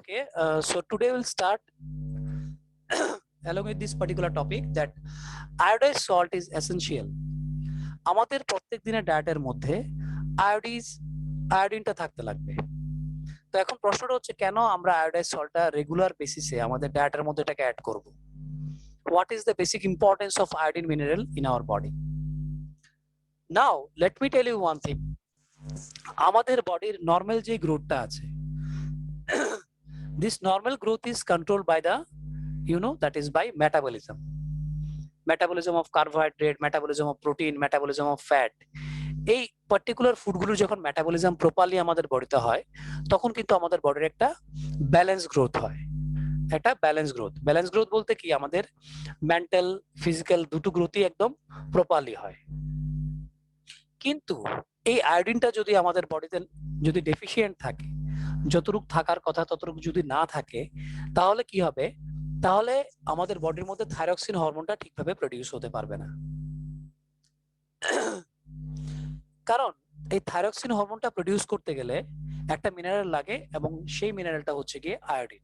Okay, so today we'll start along with this particular topic that iodized salt is essential. আমাদের প্রত্যেক দিনের ডায়েটের মধ্যে আয়োডিনটা থাকতে লাগবে। তো এখন প্রশ্নটা হচ্ছে কেন আমরা আয়োডাইজ সল্টটা রেগুলার বেসিসে আমাদের ডায়েটের মধ্যে এটাকে অ্যাড করব? What is the basic importance of iodine mineral in our body? Now let me tell you one thing. আমাদের বডির নরমাল যে গ্রোথটা আছে, this normal growth is controlled by the that is by metabolism of carbohydrate, metabolism of protein, metabolism of fat. এই particular ফুডগুলো যখন metabolism properly আমাদের বডিতে হয় তখন কিন্তু আমাদের বডির একটা ব্যালেন্স গ্রোথ হয়। একটা ব্যালেন্স গ্রোথ বলতে কি আমাদের মেন্টাল ফিজিক্যাল দুটো গ্রোথই একদম প্রপারলি হয়। কিন্তু এই আয়োডিনটা যদি আমাদের বডিতে যদি ডেফিসিয়েন্ট থাকে, যতটুকু থাকার কথা ততটুকু যদি না থাকে, তাহলে কি হবে? তাহলে আমাদের বডির মধ্যে থাইরক্সিন হরমোনটা ঠিকভাবে প্রডিউস হতে পারবে না। কারণ এই থাইরক্সিন হরমোনটা প্রডিউস করতে গেলে একটা মিনারেল লাগে এবং সেই মিনারেলটা হচ্ছে গিয়ে iodine.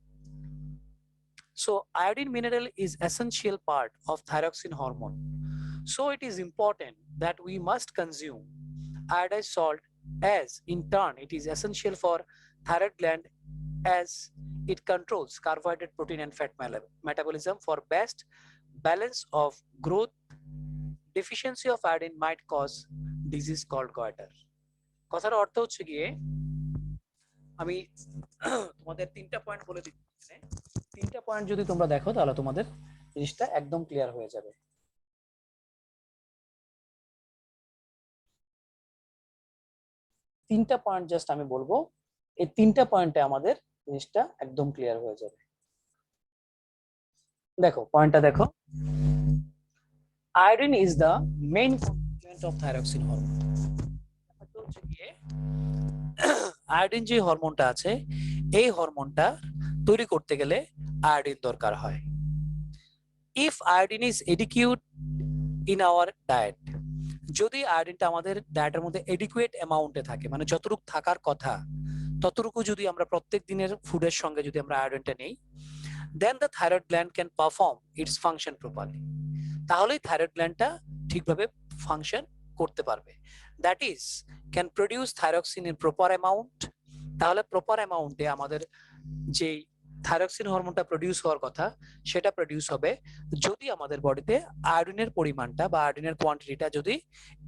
So iodine mineral is essential part of thyroxine hormone. So it is important that we must consume iodized salt, as in turn it is essential for thyroid gland as it controls carbohydrate, protein and fat metabolism. For best balance of growth, deficiency of iodine might cause disease called goiter. কথার অর্থ হচ্ছে গিয়ে আমি তোমাদের তিনটা point বলে দিচ্ছি। তিনটা পয়েন্ট যদি তোমরা দেখো তাহলে তোমাদের জিনিসটা একদম ক্লিয়ার হয়ে যাবে। তিনটা পয়েন্ট জাস্ট আমি বলবো, এই তিনটা পয়েন্টে আমাদের জিনিসটা একদম ক্লিয়ার হয়ে যাবে। দেখো পয়েন্টটা দেখো, iodine is the main component of thyroxine hormone. হচ্ছে গিয়ে আয়োডিন যে হরমোনটা আছে এই হরমোনটা তৈরি করতে গেলে আয়োডিন দরকার হয়। If iodine is adequate in our diet, যদি আয়োডিনটা আমাদের ডায়েটের মধ্যে এডিকুয়েট অ্যামাউন্টে থাকে, মানে যতটুকু থাকার কথা ততটুকু যদি আমরা প্রত্যেক দিনের ফুডের সঙ্গে যদি আমরা আয়োডিনটা নেই, then the thyroid gland can perform its function properly. তাহলেই থাইরয়েড গ্ল্যান্ডটা ঠিকভাবে ফাংশন করতে পারবে। That is can produce thyroxine in proper amount. তাহলে প্রপার অ্যামাউন্টে আমাদের যেই থাইরক্সিন হরমোনটা প্রডিউস হওয়ার কথা সেটা প্রডিউস হবে যদি আমাদের বডিতে আয়োডিনের পরিমাণটা বা আয়োডিনের কোয়ান্টিটিটা যদি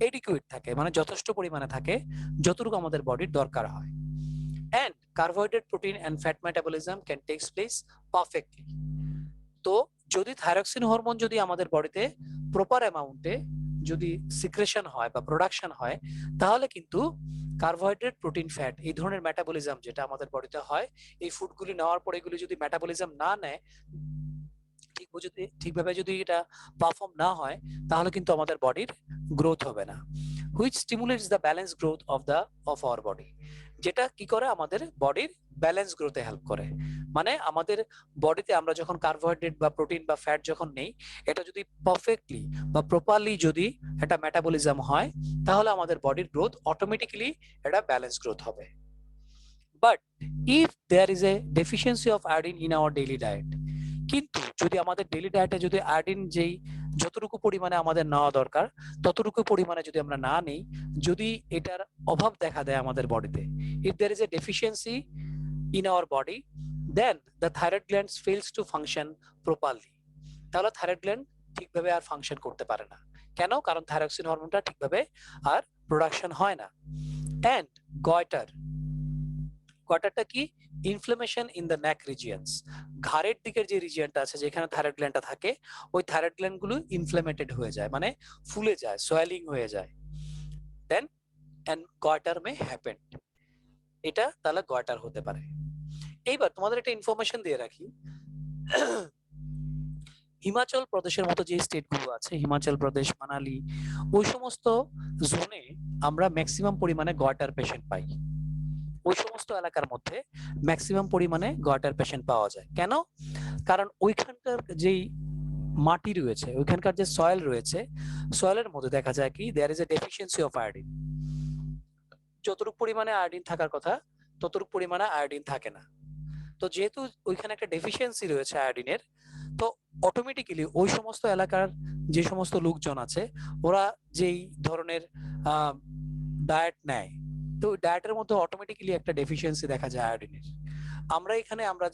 এডিকুয়েট থাকে, মানে যথেষ্ট পরিমাণে থাকে যতটুকু আমাদের বডির দরকার হয়। And carbohydrate, protein and fat metabolism can take place perfectly. তো যদি থাইরক্সিন হরমোন যদি আমাদের বডিতে প্রপার অ্যামাউন্টে যদি সিক্রেশন হয় বা প্রোডাকশন হয়, তাহলে কিন্তু কার্বোহাইড্রেট, প্রোটিন, ফ্যাট এই ধরনের মেটাবলিজম যেটা আমাদের বডিতে হয়, এই ফুডগুলি নেওয়ার পরে এগুলি যদি মেটাবলিজম না নেয়, ঠিকভাবে যদি এটা পারফর্ম না হয়, তাহলে কিন্তু আমাদের বডির গ্রোথ হবে না। Which stimulates the balance growth of our body, যেটা কি করে আমাদের বডির ব্যালেন্স গ্রোথে হেল্প করে। মানে আমাদের বডিতে আমরা যখন কার্বোহাইড্রেট বা প্রোটিন বা ফ্যাট যখন নেই, এটা যদি পারফেক্টলি বা প্রপারলি যদি এটা মেটাবলিজম হয়, তাহলে আমাদের বডির গ্রোথ অটোমেটিক্যালি এটা ব্যালেন্স গ্রোথ হবে। But if there is a deficiency of iodine in our daily diet, কিন্তু যদি আমাদের ডেইলি ডায়েটে যদি আয়োডিন যেই যতটুকু পরিমাণে আমাদের নেওয়া দরকার ততটুকু পরিমাণে যদি আমরা না নেই, যদি এটার অভাব দেখা দেয় আমাদের বডিতে, if there is a deficiency in our body, then the thyroid glands fails to function properly. তাহলে থাইরয়েড গ্ল্যান্ড ঠিকভাবে আর ফাংশন করতে পারে না। কেন? কারণ থাইরক্সিন হরমোনটা ঠিকভাবে আর প্রোডাকশন হয় না। এন্ড গয়টারটা কি? Inflammation in the neck regions. ঘাড়ের দিকের যে রিজিয়নটা আছে যেখানে থাইরয়েড গ্ল্যান্ডটা থাকে, ওই থাইরয়েড গ্ল্যান্ডগুলো ইনফ্লামেটেড হয়ে যায়, মানে ফুলে যায়, সোয়েলিং হয়ে যায়। দেন এন্ড গয়টার মে হ্যাপেন, এটা তাহলে গয়টার হতে পারে। এইবার তোমাদের একটা ইনফরমেশন দিয়ে রাখি, হিমাচল প্রদেশের মতো যে স্টেটগুলো আছে, হিমাচল প্রদেশ, মানালি, ওই সমস্ত জোনে আমরা ম্যাক্সিমাম পরিমাণে গয়টার পেশেন্ট পাই। ওই সমস্ত এলাকার মধ্যে ম্যাক্সিমাম পরিমাণে গয়টার পেশেন্ট পাওয়া যায়। কেন? কারণ ওইখানকার যেই মাটি রয়েছে, ওইখানকার যে সয়েল রয়েছে, সয়েলের মধ্যে দেখা যায় কি there is a deficiency of iodine. যতটুকু পরিমাণে আয়োডিন থাকার কথা ততটুকু পরিমাণে আয়োডিন থাকে না। তো যেহেতু ওইখানে একটা ডেফিসিয়েন্সি রয়েছে আয়োডিনের, তো অটোমেটিক্যালি ওই সমস্ত এলাকার যে সমস্ত লোকজন আছে ওরা যেই ধরনের ডায়েট নেয়, তো ডায়েটের মধ্যে অটোমেটিক্যালি একটা ডেফিসিয়েন্সি দেখা যায় আয়োডিনের। আমরা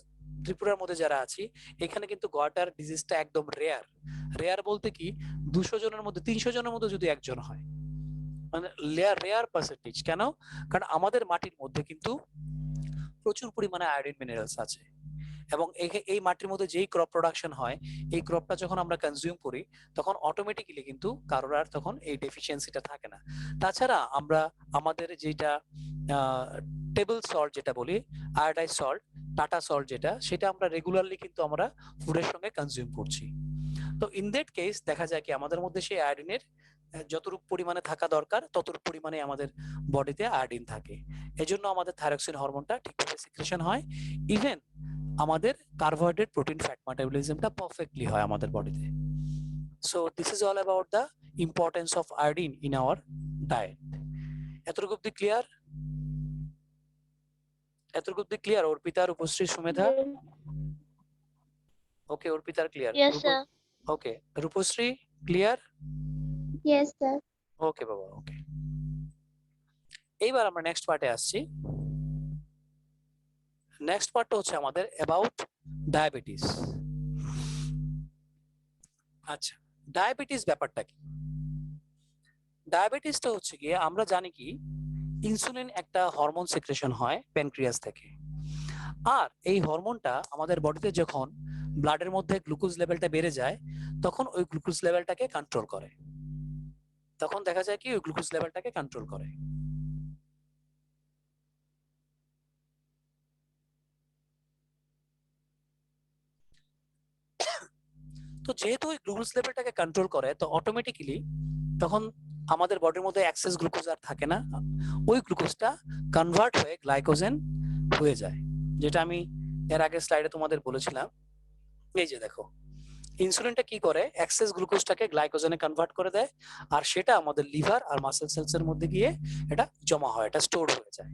ত্রিপুরার মধ্যে যারা আছি এখানে কিন্তু গয়টার ডিজিজটা একদম রেয়ার। রেয়ার বলতে কি 200 জনের মধ্যে 300 জনের মধ্যে যদি একজন হয়, মানে রেয়ার পার্সেন্টেজ। কেন? কারণ আমাদের মাটির মধ্যে কিন্তু প্রচুর পরিমাণে আয়োডিন মিনারেলস আছে, এবং এই মাটির মধ্যে যেই ক্রপ প্রোডাকশন হয় এই ক্রপটা যখন আমরা কনজিউম করি তখন অটোমেটিক্যালি কিন্তু কারোর আর তখন এই ডেফিসিয়েন্সিটা থাকে না। তাছাড়া আমরা আমাদের যেটা টেবল সল্ট যেটা বলি, আয়োডাইজ সল্ট, টাটা সল্ট যেটা, সেটা আমরা রেগুলারলি কিন্তু আমরা ফুডের সঙ্গে কনজিউম করছি। তো ইন দ্যাট কেস দেখা যায় কি আমাদের মধ্যে সেই আয়োডিনের যতটুকু পরিমাণে থাকা দরকার ততটুকু পরিমাণে আমাদের বডিতে আয়োডিন থাকে। এজন্য আমাদের থাইরক্সিন হরমোনটা ঠিকভাবে সিক্রেশন হয়। ইভেন আমাদের কার্বোহাইড্রেট প্রোটিন ফ্যাট মেটাবলিজমটা পারফেক্টলি হয় আমাদের বডিতে। So this is all about the importance of iodine in hour diet. এতটুকু অব্দি ক্লিয়ার? এতটুকু অব্দি ক্লিয়ার? অর্পিতা, রূপশ্রী, সুমেধা? ওকে, অর্পিতার ক্লিয়ার। Yes, sir. ওকে, রূপশ্রী ক্লিয়ার? Yes, sir. ওকে বাবা, ওকে। এইবার আমরা নেক্সট পার্টে আসছি। নেক্সট পার্টটা হচ্ছে আমাদের অ্যাবাউট ডায়াবেটিস। আচ্ছা, ডায়াবেটিস ব্যাপারটা কি? ডায়াবেটিসটা হচ্ছে গিয়ে আমরা জানি কি ইনসুলিন একটা হরমোন সিক্রেশন হয় প্যানক্রিয়াস থেকে, আর এই হরমোনটা আমাদের বডিতে যখন ব্লাডের মধ্যে গ্লুকোজ লেভেলটা বেড়ে যায় তখন ওই গ্লুকোজ লেভেলটাকে কন্ট্রোল করে। তখন দেখা যায় কি ওই গ্লুকোজ লেভেলটাকে কন্ট্রোল করে। তো যেহেতু ওই গ্লুকোজ লেভেলটাকে কন্ট্রোল করে তো অটোমেটিক্যালি তখন আমাদের বডির মধ্যে এক্সেস গ্লুকোজ আর থাকে না, ওই গ্লুকোজটা কনভার্ট হয়ে গ্লাইকোজেন হয়ে যায়। যেটা আমি এর আগের স্লাইডে তোমাদের বলেছিলাম। এই যে দেখো, ইনসুলিনটা কি করে, এক্সেস গ্লুকোজটাকে গ্লাইকোজেনে কনভার্ট করে দেয়, আর সেটা আমাদের লিভার আর মাসেল সেলস এর মধ্যে গিয়ে এটা জমা হয়, এটা স্টোর হয়ে যায়।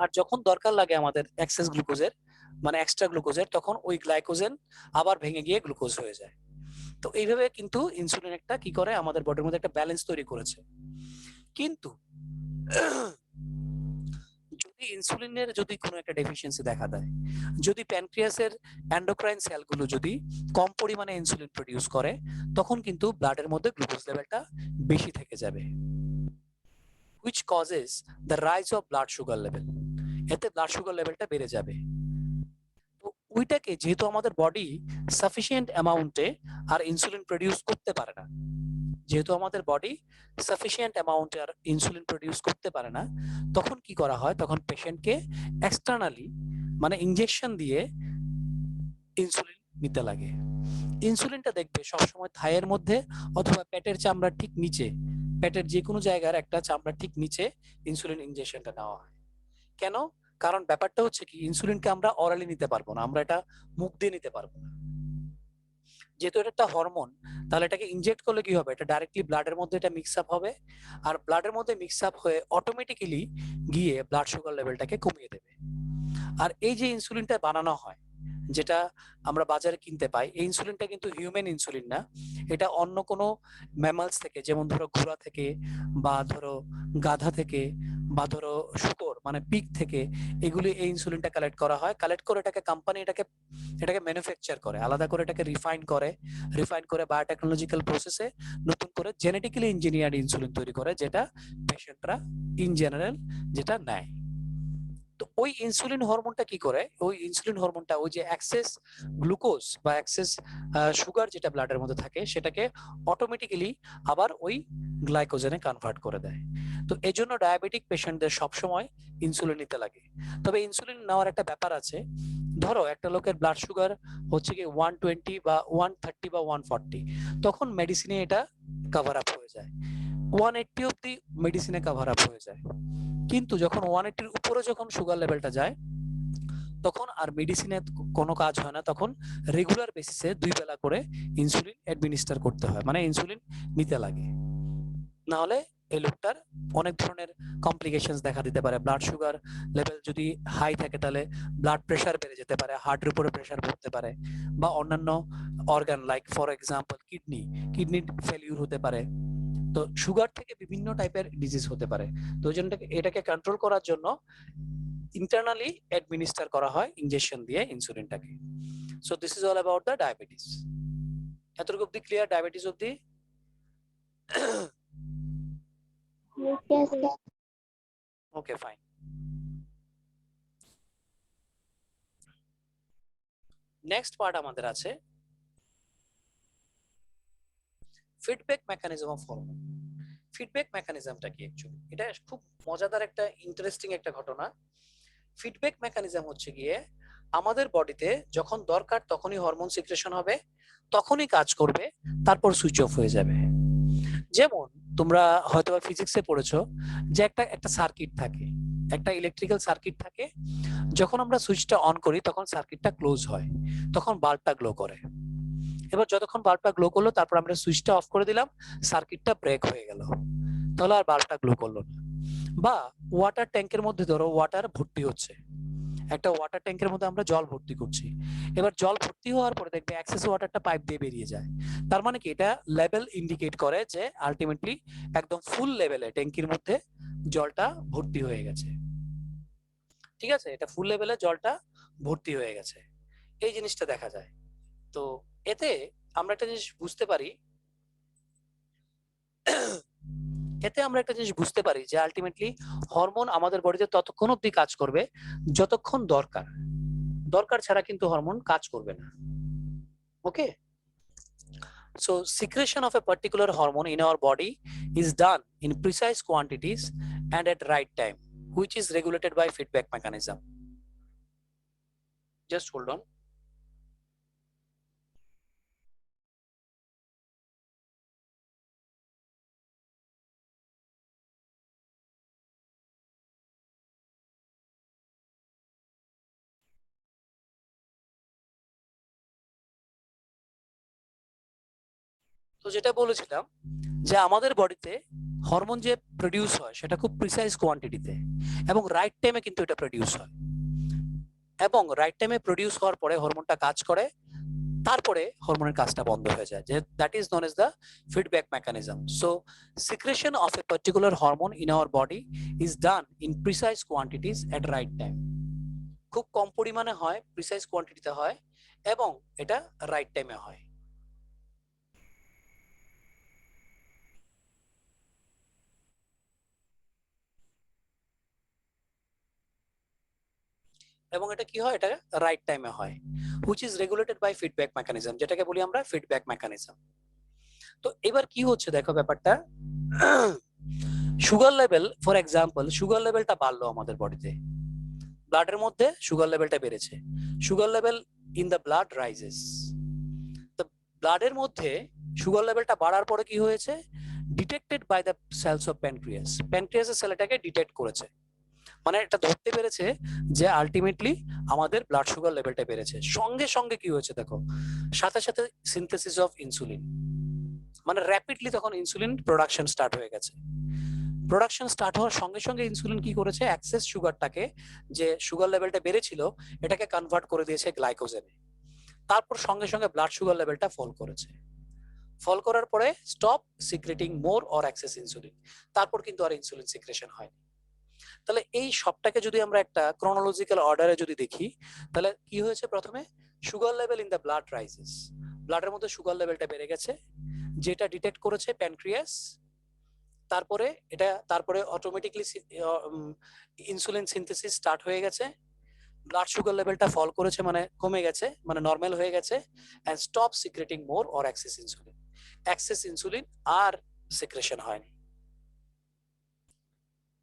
আর যখন দরকার লাগে আমাদের এক্সেস গ্লুকোজের, মানে এক্সট্রা গ্লুকোজের, তখন ওই গ্লাইকোজেন আবার ভেঙে গিয়ে গ্লুকোজ হয়ে যায়। তো এইভাবে কিন্তু ইনসুলিন একটা কি করে আমাদের বডির মধ্যে একটা ব্যালেন্স তৈরি করেছে। কিন্তু যদি ইনসুলিনের যদি কোনো একটা ডেফিসিয়েন্সি দেখা দেয়, যদি প্যানক্রিয়াসের এন্ডোক্রাইন সেলগুলো যদি কম পরিমাণে ইনসুলিন প্রডিউস করে, তখন কিন্তু ব্লাডের মধ্যে গ্লুকোজ লেভেলটা বেশি থেকে যাবে, which causes the rise of blood sugar level। এতে ব্লাড সুগার লেভেলটা বেড়ে যাবে। তো ওইটাকে যেহেতু আমাদের বডি সাফিসিয়েন্ট অ্যামাউন্টে আর ইনসুলিন প্রডিউস করতে পারে না, যেহেতু আমাদের বডি সাফিসিয়েন্ট অ্যামাউন্টে আর ইনসুলিন প্রডিউস করতে পারে না, তখন কি করা হয়, তখন পেশেন্টকে এক্সটার্নালি মানে ইনজেকশন দিয়ে ইনসুলিন নিতে লাগে। ইনসুলিনটা দেখবে সবসময় থাইয়ের মধ্যে অথবা পেটের চামড়ার ঠিক নিচে, পেটের যে কোনো জায়গার একটা চামড়ার ঠিক নিচে ইনসুলিন ইনজেকশনটা নেওয়া হয়। কেন? কারণ ব্যাপারটা হচ্ছে কি ইনসুলিনকে আমরা অরালি নিতে পারবো না, আমরা এটা মুখ দিয়ে নিতে পারবো না। যেহেতু এটা একটা হরমোন, তাহলে এটাকে ইনজেক্ট করলে কি হবে, এটা ডাইরেক্টলি ব্লাডের মধ্যে এটা মিক্স আপ হবে, আর ব্লাডের মধ্যে মিক্স আপ হয়ে অটোমেটিক্যালি গিয়ে ব্লাড সুগার লেভেলটাকে কমিয়ে দেবে। আর এই যে ইনসুলিনটা বানানো হয়, যেটা আমরা বাজারে কিনতে পাই, এই ইনসুলিনটা কিন্তু হিউম্যান ইনসুলিন না, এটা অন্য কোনো ম্যামালস থেকে, যেমন ধরো ঘোড়া থেকে, বা ধরো গাধা থেকে, বা ধরো শুকর মানে পিগ থেকে, এগুলি এই ইনসুলিনটা কালেক্ট করা হয়। কালেক্ট করে এটাকে কোম্পানি এটাকে ম্যানুফ্যাকচার করে, আলাদা করে এটাকে রিফাইন করে বায়োটেকনোলজিক্যাল প্রসেসে নতুন করে জেনেটিক্যালি ইঞ্জিনিয়ার্ড ইনসুলিন তৈরি করে, যেটা পেশেন্টরা ইন জেনারেল যেটা নেয়। তো ওই ইনসুলিন হরমোনটা কি করে, ওই ইনসুলিন হরমোনটা ওই যে এক্সেস গ্লুকোজ বা এক্সেস সুগার যেটা ব্লাডের মধ্যে থাকে সেটাকে অটোমেটিক্যালি আবার ওই গ্লাইকোজেনে কনভার্ট করে দেয়। তো এই জন্য ডায়াবেটিক পেশেন্টদের সবসময় ইনসুলিন নিতে লাগে। তবে ইনসুলিন নেওয়ার একটা ব্যাপার আছে। ধরো একটা লোকের ব্লাড সুগার হচ্ছে কি 120 বা 130 বা 140, তখন মেডিসিনে এটা কভার আপ হয়ে যায়, 180 অব্দি মেডিসিনে কভার আপ হয়ে যায়। কিন্তু যখন 180-র উপরে যখন সুগার লেভেলটা যায় তখন আর মেডিসিনে কোনো কাজ হয় না, তখন রেগুলার বেসিসে 2 বেলা করে ইনসুলিন অ্যাডমিনিস্টার করতে হয়, মানে ইনসুলিন নিতে লাগে, না হলে এই লোকটার অনেক ধরনের কমপ্লিকেশনস দেখা দিতে পারে। ব্লাড সুগার লেভেল যদি হাই থাকে তাহলে ব্লাড প্রেশার বেড়ে যেতে পারে, হার্টের উপরে প্রেশার পড়তে পারে, বা অন্যান্য organ like for example kidney failure হতে পারে। তো সুগার থেকে বিভিন্ন টাইপের ডিজিজ হতে পারে। তো ওই জন্য এটাকে কন্ট্রোল করার জন্য ইন্টারনালি অ্যাডমিনিস্টার করা হয় ইনজেকশন দিয়ে ইনসুলিনটাকে। So this is all about the diabetes. এতটুকু অব্দি ক্লিয়ার ডায়াবেটিস অব্দি? Yes, sir. Okay, fine. Next part আমাদের আছে feedback mechanism of hormone. Feedback মেকানিজমটা কি অ্যাকচুয়ালি? এটা খুব মজাদার একটা ইন্টারেস্টিং একটা ঘটনা। ফিডব্যাক মেকানিজম হচ্ছে গিয়ে আমাদের বডিতে যখন দরকার তখনই হরমোন সিক্রেশন হবে, তখনই কাজ করবে, তারপর সুইচ অফ হয়ে যাবে। যেমন তোমরা হয়তোবা ফিজিক্সে পড়েছো যে একটা একটা সার্কিট থাকে, একটা ইলেকট্রিক্যাল সার্কিট থাকে। যখন আমরা সুইচটা অন করি তখন সার্কিটটা ক্লোজ হয়, তখন বাল্বটা গ্লো করে। এবার যতক্ষণ বাল্বটা গ্লো করলো, তারপর আমরা সুইচটা অফ করে দিলাম, সার্কিটটা ব্রেক হয়ে গেল, তাহলে আর বাল্বটা গ্লো করলো না। বা ওয়াটার ট্যাঙ্কের মধ্যে ধরো ওয়াটার ভর্তি হচ্ছে, একটা ওয়াটার ট্যাঙ্কের মধ্যে আমরা জল ভর্তি করছি। এবার জল ভর্তি হওয়ার পরে দেখবে এক্সেস ওয়াটারটা পাইপ দিয়ে বেরিয়ে যায়। তার মানে কি, এটা লেভেল ইন্ডিকেট করে যে আলটিমেটলি একদম ফুল লেভেলে ট্যাঙ্কির মধ্যে জলটা ভর্তি হয়ে গেছে। ঠিক আছে, এটা ফুল লেভেলে জলটা ভর্তি হয়ে গেছে, এই জিনিসটা দেখা যায়। তো এতে আমরা একটা জিনিস বুঝতে পারি, যে আলটিমেটলি হরমোন আমাদের বডিতে ততক্ষণ অব্দি কাজ করবে যতক্ষণ দরকার, দরকার ছাড়া কিন্তু হরমোন কাজ করবে না। ওকে, so secretion of a particular hormone in our body is done in precise quantities and at right time, which is regulated by feedback mechanism. Just hold on. তো যেটা বলেছিলাম যে আমাদের বডিতে হরমোন যে প্রডিউস হয় সেটা খুব প্রিসাইজ কোয়ান্টিটিতে এবং রাইট টাইমে কিন্তু এটা প্রডিউস হয়, এবং রাইট টাইমে প্রডিউস হওয়ার পরে হরমোনটা কাজ করে, তারপরে হরমোনের কাজটা বন্ধ হয়ে যায়, যে that is known as the feedback mechanism. So secretion of a particular hormone in our body is done in precise quantities at right time. খুব কম পরিমাণে হয়, প্রিসাইজ কোয়ান্টিটিতে হয়, এবং এটা রাইট টাইমে হয়। এবং এটা কি হয়, এটা রাইট টাইমে হয়, which is regulated by feedback mechanism, যেটাকে বলি আমরা ফিডব্যাক মেকানিজম। তো এবার কি হচ্ছে দেখো ব্যাপারটা, sugar level for example, sugar লেভেলটা বাড়লো আমাদের বডিতে, ব্লাডের মধ্যে সুগার লেভেলটা বেড়েছে, sugar level in the blood rises. তো ব্লাডের মধ্যে সুগার লেভেলটা বাড়ার পরে কি হয়েছে, detected by the cells of pancreas, প্যানক্রিয়াসের সেল এটাকে ডিটেক্ট করেছে, মানে এটা ধরতে পেরেছে যে আলটিমেটলি আমাদের ব্লাড সুগার লেভেলটা বেড়েছে। সঙ্গে সঙ্গে কি হয়েছে দেখো, সাথে সাথে সিনথেসিস অফ ইনসুলিন, মানে র্যাপিডলি তখন ইনসুলিন প্রোডাকশন স্টার্ট হয়ে গেছে। প্রোডাকশন স্টার্ট হওয়ার সঙ্গে সঙ্গে ইনসুলিন কি করেছে, এক্সেস সুগারটাকে, যে সুগার লেভেলটা বেড়েছিল, এটাকে কনভার্ট করে দিয়েছে গ্লাইকোজেনে। তারপর সঙ্গে সঙ্গে ব্লাড সুগার লেভেলটা ফল করেছে, ফল করার পরে stop secreting more or excess insulin, তারপর কিন্তু আর ইনসুলিন সিক্রেশন হয়নি। তাহলে এই সবটাকে যদি আমরা একটা ক্রোনোলজিক্যাল অর্ডারে যদি দেখি, তাহলে কি হয়েছে, প্রথমে sugar level in the blood rises, ব্লাডের মধ্যে সুগার লেভেলটা বেড়ে গেছে, যেটা ডিটেক্ট করেছে প্যানক্রিয়াস। তারপরে অটোমেটিকলি ইনসুলিন সিনথেসিস স্টার্ট হয়ে গেছে, ব্লাড সুগার লেভেলটা ফল করেছে, মানে কমে গেছে, মানে নর্মাল হয়ে গেছে, and stop secreting more or excess insulin আর সিক্রেশন হয়নি।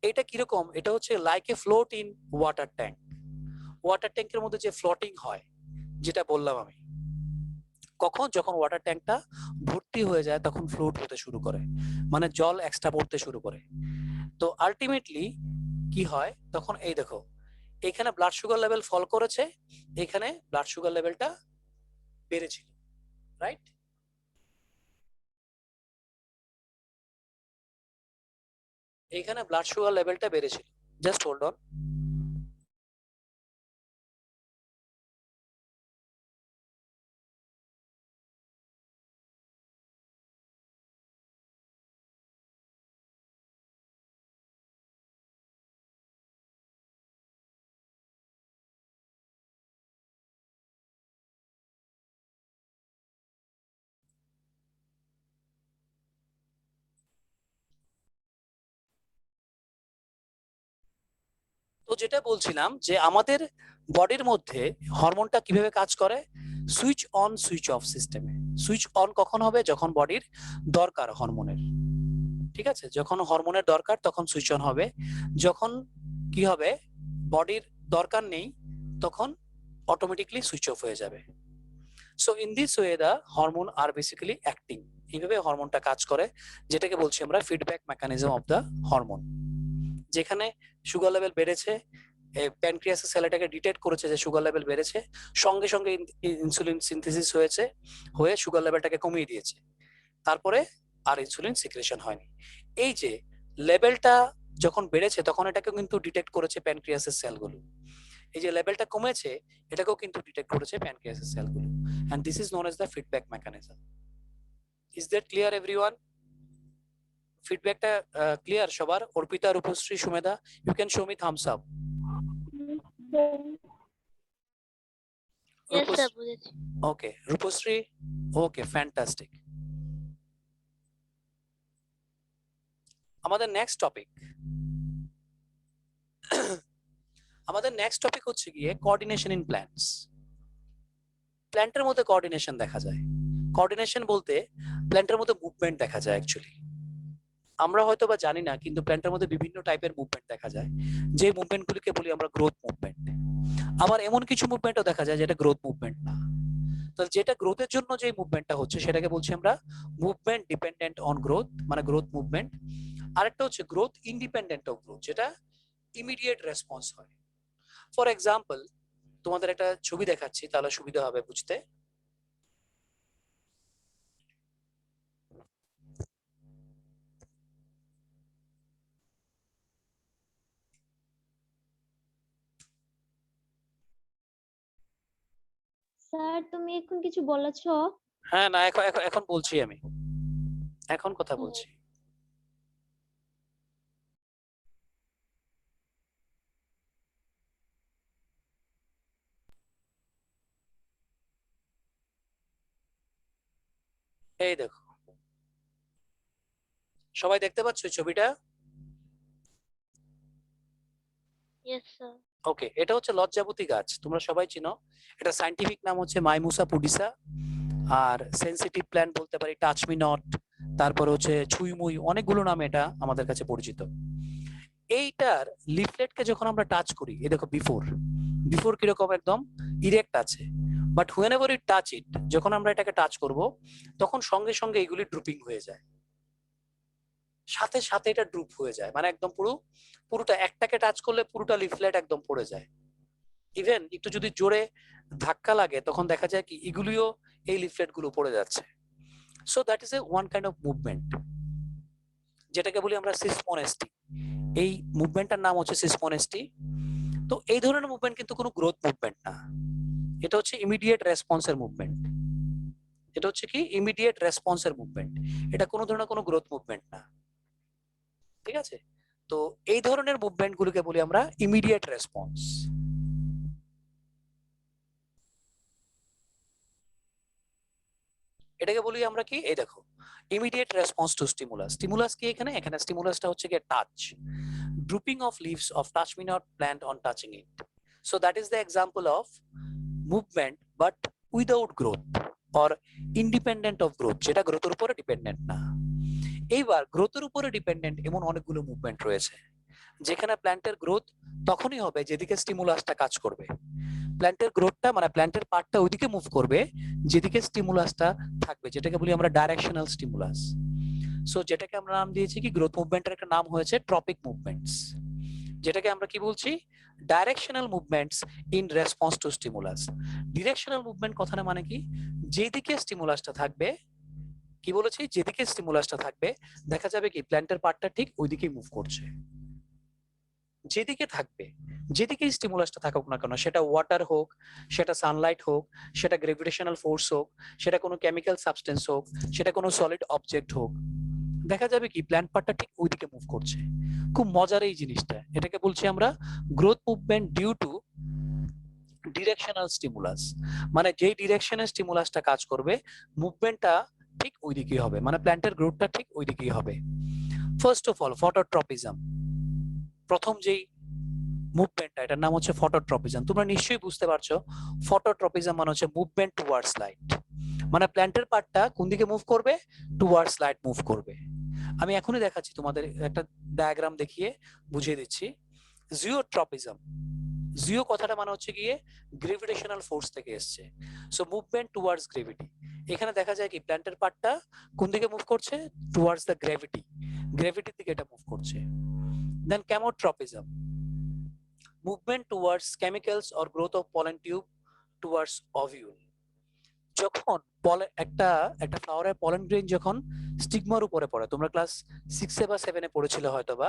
এটা কিরকম, এটা হচ্ছে like a float in water tank. Water ট্যাঙ্কের মধ্যে যে ফ্লোটিং হয়, যেটা বললাম আমি, কখন, যখন ওয়াটার ট্যাঙ্কটা ভর্তি হয়ে যায় তখন ফ্লোট হতে শুরু করে, মানে জল এক্সট্রা পড়তে শুরু করে। তো আলটিমেটলি কি হয় তখন, এই দেখো এখানে ব্লাড সুগার লেভেল ফল করেছে, এখানে ব্লাড সুগার লেভেলটা বেড়েছিল, রাইট? এখানে ব্লাড সুগার লেভেলটা বেড়েছিল, জাস্ট হোল্ড অন। তো যেটা বলছিলাম যে আমাদের বডির মধ্যে হরমোনটা কিভাবে কাজ করে, সুইচ অন সুইচ অফ সিস্টেমে। সুইচ অন কখন হবে, যখন বডির দরকার হরমোনের, ঠিক আছে, যখন হরমোনের দরকার তখন সুইচ অন হবে। যখন কি হবে, বডির দরকার নেই, তখন অটোমেটিকলি সুইচ অফ হয়ে যাবে। So in this way the hormone are basically acting. এইভাবে হরমোনটা কাজ করে, যেটাকে বলছি আমরা feedback mechanism of the hormone. যেখানে সুগার লেভেল বেড়েছে, প্যানক্রিয়াসের সেল এটাকে ডিটেক্ট করেছে যে সুগার লেভেল বেড়েছে, সঙ্গে সঙ্গে ইনসুলিন সিনথেসিস হয়েছে, হয়ে সুগার লেভেলটাকে কমিয়ে দিয়েছে, তারপরে আর ইনসুলিন সিক্রেশন হয়নি। এই যে লেভেলটা যখন বেড়েছে তখন এটাকে কিন্তু ডিটেক্ট করেছে প্যানক্রিয়াসের সেলগুলো, এই যে লেভেলটা কমেছে এটাকেও কিন্তু ডিটেক্ট করেছে প্যানক্রিয়াসের সেলগুলো, and this is known as the feedback mechanism. Is that clear everyone? ফিডব্যাকটা ক্লিয়ার সবার? Arpita, Rupashree, Sumedha, you can show me thumbs up. Yes, sir, বুঝেছি। Okay, Rupashree, okay, fantastic. আমাদের নেক্সট টপিক, আমাদের নেক্সট টপিক হচ্ছে গিয়ে কোঅর্ডিনেশন ইন প্ল্যান্টস। প্ল্যান্টের মধ্যে coordination দেখা যায়। কোঅর্ডিনেশন বলতে প্ল্যান্টের মধ্যে মুভমেন্ট দেখা যায় অ্যাকচুয়ালি। আমরা হয়তো বা জানি না, কিন্তু প্ল্যান্টের মধ্যে বিভিন্ন টাইপের মুভমেন্ট দেখা যায়, যে মুভমেন্টগুলিকে বলি আমরা গ্রোথ মুভমেন্ট। আবার এমন কিছু মুভমেন্টও দেখা যায় যেটা গ্রোথ মুভমেন্ট না। তো যেটা গ্রোথের জন্য যে মুভমেন্টটা হচ্ছে সেটাকে বলছি আমরা মুভমেন্ট ডিপেন্ডেন্ট অন গ্রোথ, মানে গ্রোথ মুভমেন্ট। আরেকটা হচ্ছে গ্রোথ ইন্ডিপেন্ডেন্ট অফ গ্রোথ, যেটা ইমিডিয়েট রেসপন্স হয়। ফর এক্সাম্পল, তোমাদের একটা ছবি দেখাচ্ছি তাহলে সুবিধা হবে বুঝতে। স্যার, তুমি এখন কিছু বলেছো? হ্যাঁ, না, এখন এখন এখন বলছি, আমি এখন কথা বলছি। এই দেখো, সবাই দেখতে পাচ্ছ এই ছবিটা? Yes sir. ওকে, এটা হচ্ছে লজ্জাবতী গাছ, তোমরা সবাই চিনো। এটা সায়েন্টিফিক নাম হচ্ছে মাইমুসা পুডিসা। আর সেনসিটিভ প্ল্যান্ট বলতে পারি টাচ মি নট, তারপর হচ্ছে ছুঁইমুই, অনেকগুলো নাম এটা আমাদের কাছে পরিচিত। এইটার লিফলেটকে যখন আমরা টাচ করি, এই দেখো বিফোর, বিফোর কিরকম একদম ইরেক্ট আছে, but when ever it touch it, যখন আমরা এটাকে টাচ করব তখন সঙ্গে সঙ্গে এগুলি ড্রুপিং হয়ে যায়, সাথে সাথে এটা ড্রুপ হয়ে যায়, মানে একদম পুরোটা একটাকে টাচ করলে পুরোটা লিফলেট একদম পড়ে যায়। ইভেন একটু যদি জোরে ধাক্কা লাগে তখন দেখা যায় কি এগুলিও, এই লিফলেট গুলো পড়ে যাচ্ছে। So that is a one kind of movement, যেটাকে বলি আমরা সিসমোনেস্টি। এই মুভমেন্টটার নাম হচ্ছে সিসমোনেস্টি। তো এই ধরনের মুভমেন্ট কিন্তু কোনো গ্রোথ মুভমেন্ট না, এটা হচ্ছে ইমিডিয়েট রেসপন্সের মুভমেন্ট। এটা হচ্ছে কি ইমিডিয়েট রেসপন্সের মুভমেন্ট, এটা কোনো ধরনের কোনো গ্রোথ মুভমেন্ট না, ঠিক আছে? তো এই ধরনের মুভমেন্ট গুলোকে বলি আমরা ইমিডিয়েট রেসপন্স। এটাকে বলি আমরা কি, এই দেখো, immediate response to stimulus. Stimulus কি এখানে, এখানে স্টিমুলাসটা হচ্ছে কি touch, drooping of leaves of touch-me-not plant on touching it. So that is the example of movement but without growth or independent of growth, যেটা গ্রোথের উপরে ডিপেন্ডেন্ট না। এইবার গ্রোথের উপরে ডিপেন্ডেন্ট এমন অনেকগুলো মুভমেন্ট রয়েছে, যেখানে প্ল্যান্টের গ্রোথ তখনই হবে যেদিকে স্টিমুলাসটা কাজ করবে। প্ল্যান্টের গ্রোথটা মানে প্ল্যান্টের পার্টটা ওইদিকে মুভ করবে যেদিকে স্টিমুলাসটা থাকবে, যেটাকে বলি আমরা ডাইরেকশনাল স্টিমুলাস। সো যেটাকে আমরা নাম দিয়েছি কি, গ্রোথ মুভমেন্টের একটা নাম হয়েছে ট্রপিক মুভমেন্টস, যেটাকে আমরা কি বলছি, directional movements in response to stimulus. Directional movement কথাটা মানে কি, যেদিকে স্টিমুলাসটা থাকবে কি বলেছি, যেদিকে স্টিমুলাসটা থাকবে দেখা যাবে কি প্ল্যান্টের পার্টটা ঠিক ওইদিকেই মুভ করছে। যেদিকে থাকবে, যেদিকে স্টিমুলাসটা থাকুক না কেন, সেটা ওয়াটার হোক, সেটা সানলাইট হোক, সেটা গ্রেভিটেশনাল ফোর্স হোক, সেটা কোনো কেমিক্যাল সাবস্টেন্স হোক, সেটা কোনো সলিড অবজেক্ট হোক, দেখা যাবে কি প্ল্যান্ট পার্টটা ঠিক ওইদিকে মুভ করছে। খুব মজার এই জিনিসটা, এটাকে বলছি আমরা growth movement due to directional stimulus. মানে যেই ডিরেকশনে স্টিমুলাসটা কাজ করবে মুভমেন্টটা ঠিক ওইদিকেই হবে, মানে প্ল্যান্টের গ্রোথটা ঠিক ওইদিকেই হবে। ফার্স্ট অফ অল ফটোট্রপিজম, প্রথম যেই মুভমেন্টটা, এটার নাম হচ্ছে ফটোট্রপিজম। তোমরা নিশ্চয়ই বুঝতে পারছো ফটোট্রপিজম মানে হচ্ছে মুভমেন্ট টুয়ার্ডস লাইট, মানে প্ল্যান্টের পার্টটা কোন দিকে মুভ করবে, টুয়ার্ডস লাইট মুভ করবে। আমি এখনই দেখাচ্ছি তোমাদের, একটা ডায়াগ্রাম দেখিয়ে বুঝিয়ে দিচ্ছি। জিওট্রপিজম, জিও কথাটা মানে হচ্ছে গিয়ে গ্রেভিটেশনাল ফোর্স থেকে এসছে, সো মুভমেন্ট টুয়ার্ডস গ্রেভিটি। এখানে দেখা যায় কি প্ল্যান্টের পার্টটা কোন দিকে মুভ করছে, টুয়ার্ডস দ্য গ্রেভিটি, গ্রেভিটির দিকে এটা মুভ করছে। Then chemotropism, movement towards chemicals or growth of pollen tube towards ovule. যখন একটা একটা ফ্লাওয়ারের পলেন গ্রেইন যখন স্টিগমার উপরে পড়ে, তোমরা ক্লাস 6 বা 7 পড়েছিলে হয়তোবা,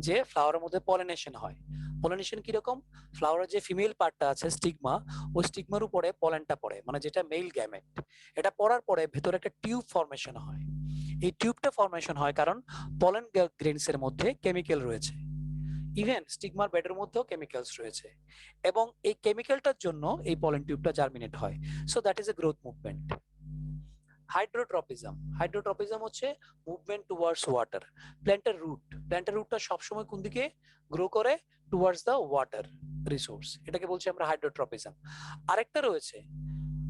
যে ফ্লাওয়ারের মধ্যে পলিনেশন হয়। পলিনেশন কি রকম, ফ্লাওয়ারের যে ফিমেল পার্টটা আছে স্টিগমা, ওই স্টিগমার উপরে পলেনটা পড়ে, মানে যেটা মেল গ্যামেট, এটা পড়ার পরে ভেতরে একটা টিউব ফর্মেশন হয়। এই টিউবটা ফর্মেশন হয় কারণ পলেন গ্রেইনস এর মধ্যে কেমিক্যাল রয়েছে, ইভেন স্টিগমার বেডের মধ্যেও কেমিক্যালস রয়েছে, এবং এই কেমিক্যালটার জন্য এই পলেন টিউবটা জার্মিনেট হয়। So that is a growth movement. Hydrotropism, hydrotropism হচ্ছে মুভমেন্ট টুয়ার্ডস ওয়াটার। প্ল্যান্টের রুটটা সবসময় কোন দিকে গ্রো করে, টুয়ার্ডস দ্য ওয়াটার রিসোর্স, এটাকে বলছি আমরা হাইড্রোট্রপিজম। আরেকটা রয়েছে,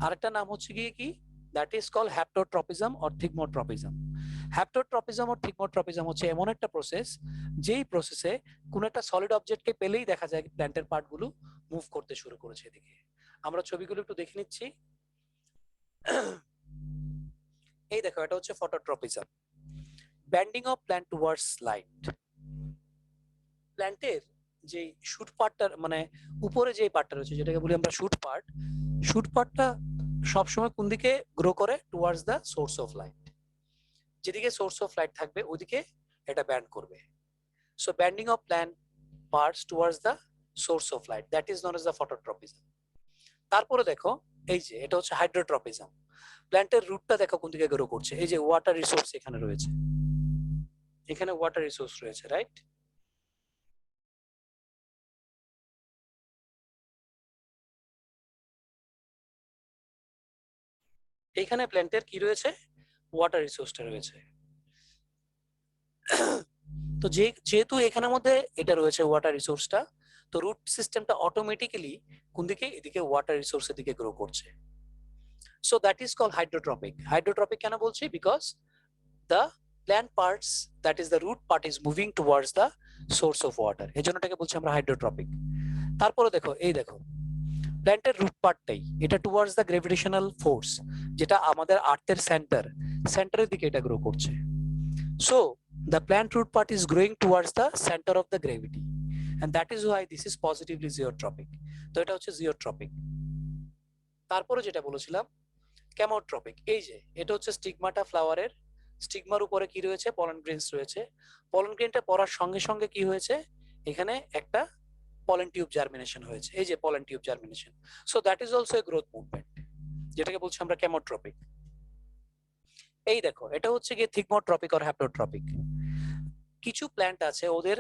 আরেকটা নাম হচ্ছে গিয়ে কি, that is call haptotropism or thigmotropism. Haptotropism or thigmotropism হচ্ছে এমন একটা প্রসেস, যেই প্রসেসে কোন একটা সলিড অবজেক্টকে পেলেই দেখা যায় প্ল্যান্টের পার্টগুলো মুভ করতে শুরু করেছে এদিকে। আমরা ছবিগুলো একটু দেখে নিচ্ছি। এই দেখো, এটা হচ্ছে phototropism, bending of plant towards light. প্ল্যান্টের যে শুট পার্টটা, মানে উপরে যে পার্টটা রয়েছে যেটাকে বলি আমরা শুট পার্ট, শুট পার্টটা সবসময় কোন দিকে গ্রো করে, towards the source of light. যেদিকে সোর্স অফ লাইট থাকবে ওইদিকে এটা ব্যান্ড করবে। So bending of plant parts towards the source of light, that is known as the phototropism. তারপরে দেখো, এই যে এটা হচ্ছে হাইড্রোট্রপিজম। প্ল্যান্টের রুটটা দেখো কোন দিকে গ্রো করছে, এই যে ওয়াটার রিসোর্স এখানে রয়েছে, এখানে ওয়াটার রিসোর্স রয়েছে, রাইট? এখানে প্ল্যান্টের কি রয়েছে, ওয়াটার রিসোর্সটা রয়েছে। তো যেহেতু এখানের মধ্যে এটা রয়েছে ওয়াটার রিসোর্সটা, তো রুট সিস্টেমটা অটোমেটিক্যালি কোন দিকে, এদিকে ওয়াটার রিসোর্সের দিকে গ্রো করছে। So that is call hydrotropic. Hydrotropic কেন বলছি, because the plant parts, that is the root part, is moving towards the source of water, এই জন্য এটাকে বলছি আমরা হাইড্রোট্রপিক। তারপরে দেখো, এই দেখো প্ল্যান্টের রুট পার্টটাই এটা টুয়ার্ডস দ্য গ্রেভিটেশনাল ফোর্স, যেটা আমাদের আর্থের সেন্টারের দিকে এটা গ্রো করছে। So the plant root part is growing towards the center of the gravity, and that is why this is positively zeotropic. তো এটা হচ্ছে জিওট্রপিক। তারপরে যেটা বলেছিলাম কেমোট্রপিক, এই যে এটা হচ্ছে স্টিগমাটা ফ্লাওয়ারের, স্টিগমার উপরে কি রয়েছে, পলেন গ্রেইনস রয়েছে। পলেন গ্রেইনটা পড়ার সঙ্গে সঙ্গে কি হয়েছে, এখানে একটা পলেন টিউব জার্মিনেশন হয়েছে, এই যে pollen tube germination. So that is also a growth movement, যেটাকে বলছি আমরা কেমোট্রপিক। এই দেখো, এটা হচ্ছে গিয়ে থিগমোট্রপিক আর হ্যাপ্টোট্রপিক। কিছু প্ল্যান্ট আছে ওদের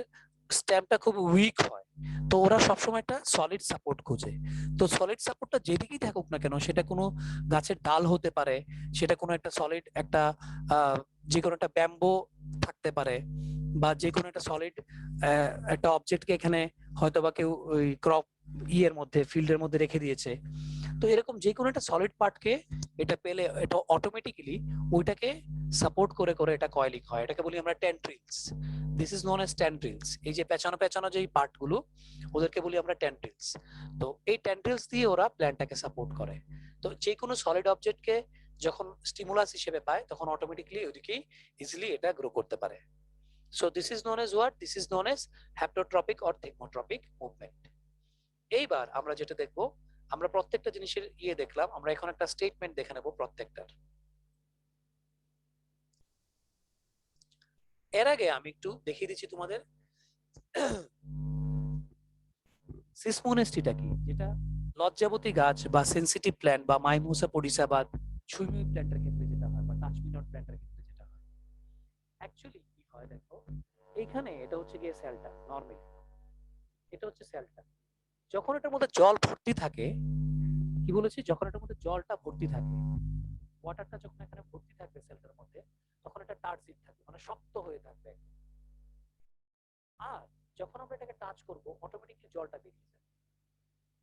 স্ট্যাম্পটা খুব উইক হয়, তো ওরা সবসময় একটা সলিড সাপোর্ট খোঁজে। তো সলিড সাপোর্টটা যেদিকেই থাকুক না কেন, সেটা কোনো গাছের ডাল হতে পারে, সেটা কোনো একটা সলিড একটা যে কোনো একটা ব্যাম্বো থাকতে পারে, বা যে কোনো একটা সলিড একটা অবজেক্টকে এখানে হয়তো বা কেউ ওই ক্রপ ইয়ের মধ্যে, ফিল্ডের মধ্যে রেখে দিয়েছে। তো এরকম যে কোনো একটা সলিড পার্টকে এটা পেলে এটা অটোমেটিক্যালি ওইটাকে সাপোর্ট করে করে এটা কয়েলিং হয়, এটাকে বলি আমরা tendrils. This is known as tendrils. এই যে পেঁচানো পেঁচানো যে পার্ট গুলো, ওদেরকে বলি আমরা টেন্ট্রিলস। তো এই টেন্ট্রিলস দিয়ে ওরা প্ল্যান্টটাকে সাপোর্ট করে। তো যে কোনো সলিড অবজেক্টকে যখন স্টিমুলাস হিসেবে পায়, তখন অটোমেটিক্যালি ওইদিকেই ইজিলি এটা গ্রো করতে পারে। So this is known as what, this is known as haptotropic or thigmotropic movement. এইবার আমরা যেটা দেখবো, আমরা প্রত্যেকটা জিনিসের ইয়ে দেখলাম, আমরা এখন একটা স্টেটমেন্ট দেখে নেব প্রত্যেকটার। এর আগে আমি একটু দেখিয়ে দিচ্ছি তোমাদের সিসমোনেস্টিটা কি, যেটা লজ্জাবতী গাছ বা সেনসিটিভ প্ল্যান্ট বা মাইমোসা পডিসা বা সুইমিং প্ল্যান্টের ক্ষেত্রে যেটা হয় বা টাচ মি নট প্ল্যান্টের ক্ষেত্রে যেটা হয়। অ্যাকচুয়ালি কি হয় দেখো, এখানে এটা হচ্ছে গিয়ে সেলটা নরমালি, এটা হচ্ছে সেলটা। যখন এটার মধ্যে জল ভর্তি থাকে, কি বলেছি, যখন এটার মধ্যে জলটা ভর্তি থাকে, ওয়াটারটা যখন এখানে ভর্তি থাকবে সেলটার মধ্যে, তখন এটা টার্জিট থাকবে, মানে শক্ত হয়ে থাকবে। আর যখন আমরা এটাকে টাচ করব, অটোমেটিকলি জলটা বেরিয়ে যাবে।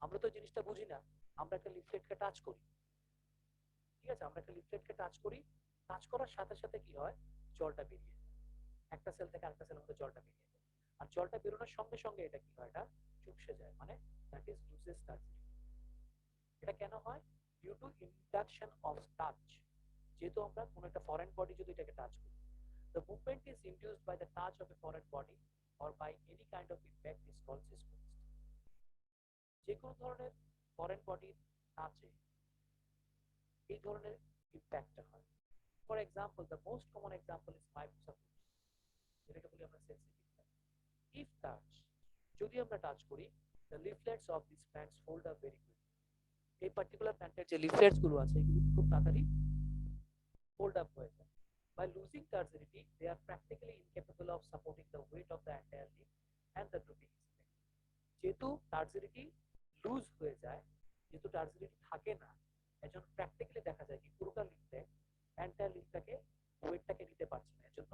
আমরা তো জিনিসটা বুঝি না, আমরা একটা লিফলেটকে টাচ করি, ঠিক আছে, আমরা একটা লিফলেটকে টাচ করি, টাচ করার সাথে সাথে কি হয়, জলটা বেরিয়ে যায়, একটা সেল থেকে আরেকটা সেলের মধ্যে জলটা বেরিয়ে যায়। আর জলটা বেরোনোর সঙ্গে সঙ্গে এটা কি হয়, এটা চুপসে যায়, মানে দ্যাট ইজ লুজেস টার্জিটি। এটা কেন হয়? Due to induction of touch. যেহেতু আমরা কোন একটা ফরেন বডি যদি এটাকে টাচ করি, the movement is induced by the touch of a foreign body or by any kind of impact is called seismicity. যে কোনো ধরনের ফরেন বডির টাচে এই ধরনের ইম্প্যাক্টটা হয়। For example, the most common example is mimosa food, যেটাকে বলি আমরা সেনসিটিভ। ইফ টাচ, যদি আমরা টাচ করি, the leaflets of these plants fold up very quickly. এই পার্টিকুলার প্ল্যান্টের যে লিফলেটস গুলো আছে এগুলো খুব তাড়াতাড়ি fold up হয়ে যায়। By losing tursity, they are practically incapable of supporting the weight of the entire leaf and the drooping is effect. যেহেতু টার্জিরিটি লুজ হয়ে যায়, যেহেতু টার্জিরিটি থাকে না, এজন্য প্র্যাকটিক্যালি দেখা যায় কি পুরোটা লিফটে এন্টায়ার লিফটাকে ওয়েটটাকে নিতে পারছে না, এজন্য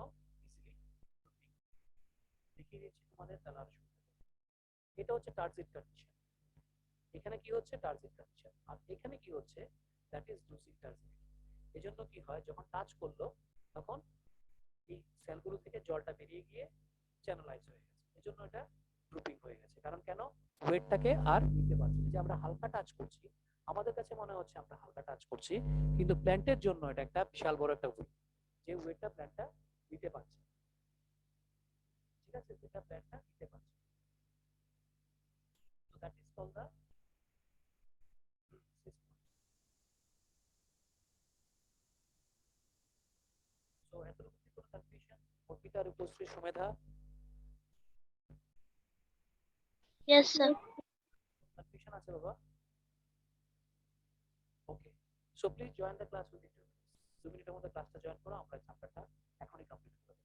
ইজিলি দেখিয়ে দিচ্ছি তোমাদের, তাহলে আর সুবিধা হবে। এটা হচ্ছে টার্জিট কন্ডিশন। এখানে কি হচ্ছে, টার্জিট কন্ডিশন। আর এখানে কি হচ্ছে, দ্যাট ইজ লুজিং টার্জিটি। এজন্য কি হয়, যখন টাচ করলো তখন এই সেলগুলো থেকে জলটা বেরিয়ে গিয়ে চ্যানেলাইজ হয়ে গেছে, এজন্য এটা ড্রুপিং হয়ে গেছে। কারণ কেন, ওয়েটটাকে আর নিতে পারছি না। যে আমরা হালকা টাচ করছি, আমাদের কাছে মনে হচ্ছে আমরা হালকা টাচ করছি, কিন্তু প্ল্যান্টের জন্য এটা একটা বিশাল বড় একটা ওয়েট, যে ওয়েটটা প্ল্যান্টটা নিতে পারছে, ঠিক আছে, যেটা প্ল্যান্টটা নিতে পারছে। তো that is called the system. So এতটুকু কি কোনো কনফিউশন? অর্পিতা আর Upashri Sumedha, Yes, sir. Confusion আছে বাবা? Okay, so please join the class within 2 মিনিটের মধ্যে ক্লাসটা জয়েন করো, আমরা চ্যাপ্টারটা এখনই কমপ্লিট করব।